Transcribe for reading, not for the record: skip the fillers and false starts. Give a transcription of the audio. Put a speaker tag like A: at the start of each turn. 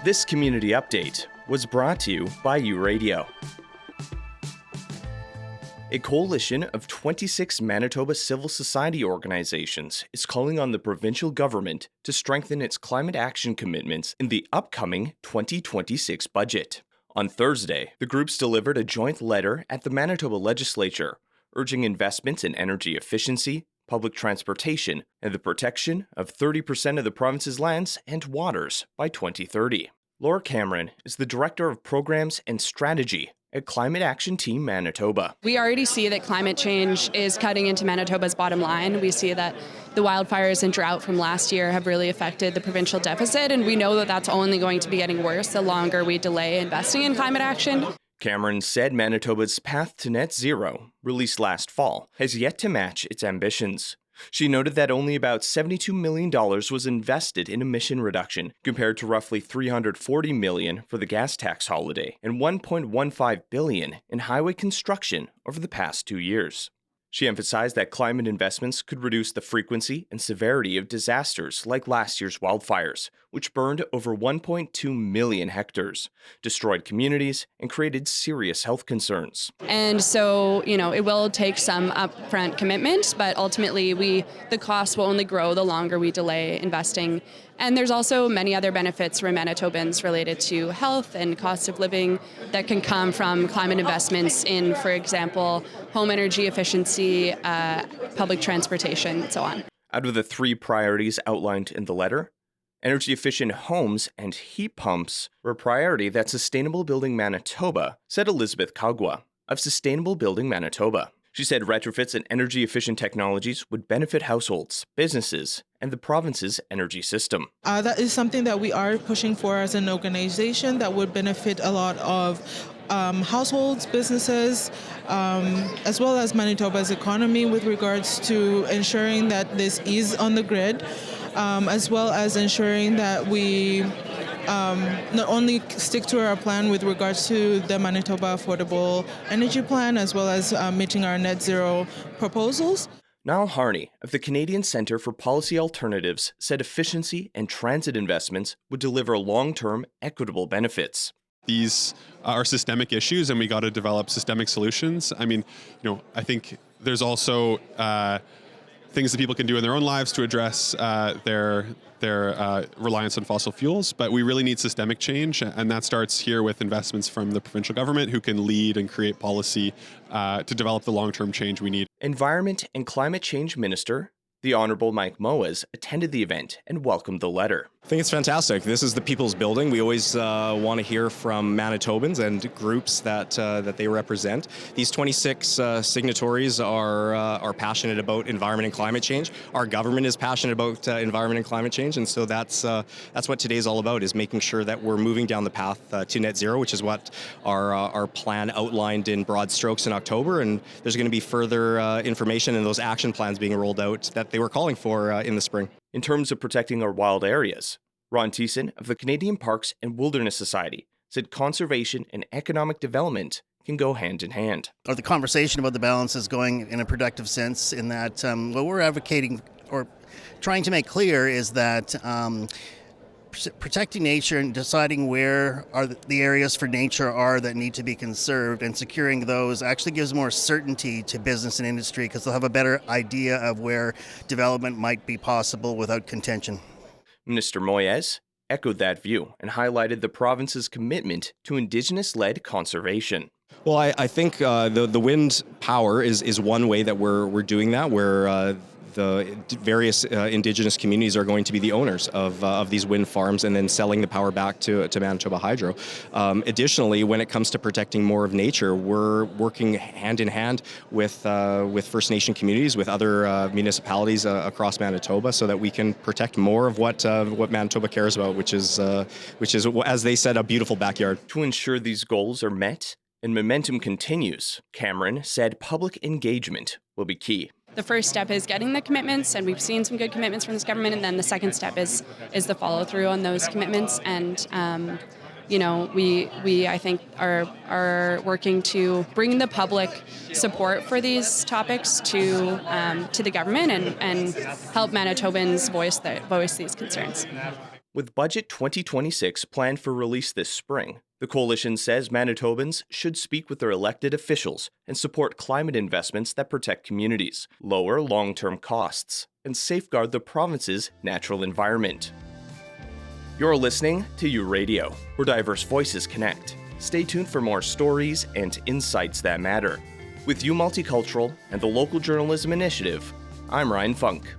A: This community update was brought to you by U-Radio. A coalition of 26 Manitoba civil society organizations is calling on the provincial government to strengthen its climate action commitments in the upcoming 2026 budget. On Thursday, the groups delivered a joint letter at the Manitoba Legislature, urging investments in energy efficiency, public transportation, and the protection of 30% of the province's lands and waters by 2030. Laura Cameron is the Director of Programs and Strategy at Climate Action Team Manitoba.
B: We already see that climate change is cutting into Manitoba's bottom line. We see that the wildfires and drought from last year have really affected the provincial deficit, and we know that that's only going to be getting worse the longer we delay investing in climate action.
A: Cameron said Manitoba's path to net zero, released last fall, has yet to match its ambitions. She noted that only about $72 million was invested in emission reduction, compared to roughly $340 million for the gas tax holiday and $1.15 billion in highway construction over the past 2 years. She emphasized that climate investments could reduce the frequency and severity of disasters like last year's wildfires, which burned over 1.2 million hectares, destroyed communities, and created serious health concerns.
B: And so, it will take some upfront commitment, but ultimately the costs will only grow the longer we delay investing. And there's also many other benefits for Manitobans related to health and cost of living that can come from climate investments in, for example, home energy efficiency, public transportation, and so on.
A: Out of the 3 priorities outlined in the letter, energy-efficient homes and heat pumps were a priority that Sustainable Building Manitoba, said Elizabeth Kagwa of Sustainable Building Manitoba. She said retrofits and energy-efficient technologies would benefit households, businesses, and the province's energy system.
C: That is something that we are pushing for as an organization that would benefit a lot of households, businesses, as well as Manitoba's economy with regards to ensuring that this is on the grid, as well as ensuring that we not only stick to our plan with regards to the Manitoba Affordable Energy Plan, as well as meeting our net zero proposals.
A: Niall Harney of the Canadian Centre for Policy Alternatives said efficiency and transit investments would deliver long-term equitable benefits.
D: These are systemic issues, and we got to develop systemic solutions. I think there's also things that people can do in their own lives to address their reliance on fossil fuels, but we really need systemic change, and that starts here with investments from the provincial government, who can lead and create policy to develop the long-term change we need.
A: Environment and Climate Change Minister, the Honourable Mike Moas, attended the event and welcomed the letter.
E: I think it's fantastic. This is the people's building. We always want to hear from Manitobans and groups that they represent. These 26 signatories are passionate about environment and climate change. Our government is passionate about environment and climate change, and so that's what today's all about, is making sure that we're moving down the path to net zero, which is what our plan outlined in broad strokes in October. And there's going to be further information in those action plans being rolled out that they were calling for in the spring.
A: In terms of protecting our wild areas, Ron Thiessen of the Canadian Parks and Wilderness Society said conservation and economic development can go hand in hand.
F: Or the conversation about the balance is going in a productive sense, in that what we're advocating or trying to make clear is that protecting nature and deciding where are the areas for nature are that need to be conserved, and securing those actually gives more certainty to business and industry, because they'll have a better idea of where development might be possible without contention.
A: Minister Moyes echoed that view and highlighted the province's commitment to Indigenous-led conservation.
E: Well, I think the wind power is one way that we're doing that, where the various Indigenous communities are going to be the owners of these wind farms, and then selling the power back to Manitoba Hydro. Additionally, when it comes to protecting more of nature, we're working hand in hand with First Nation communities, with other municipalities across Manitoba, so that we can protect more of what Manitoba cares about, which is, as they said, a beautiful backyard.
A: To ensure these goals are met and momentum continues, Cameron said public engagement will be key.
B: The first step is getting the commitments, and we've seen some good commitments from this government, and then the second step is the follow-through on those commitments. And we I think are working to bring the public support for these topics to the government and help Manitobans voice these concerns.
A: With Budget 2026 planned for release this spring, the coalition says Manitobans should speak with their elected officials and support climate investments that protect communities, lower long-term costs, and safeguard the province's natural environment. You're listening to U Radio, where diverse voices connect. Stay tuned for more stories and insights that matter. With U Multicultural and the Local Journalism Initiative, I'm Ryan Funk.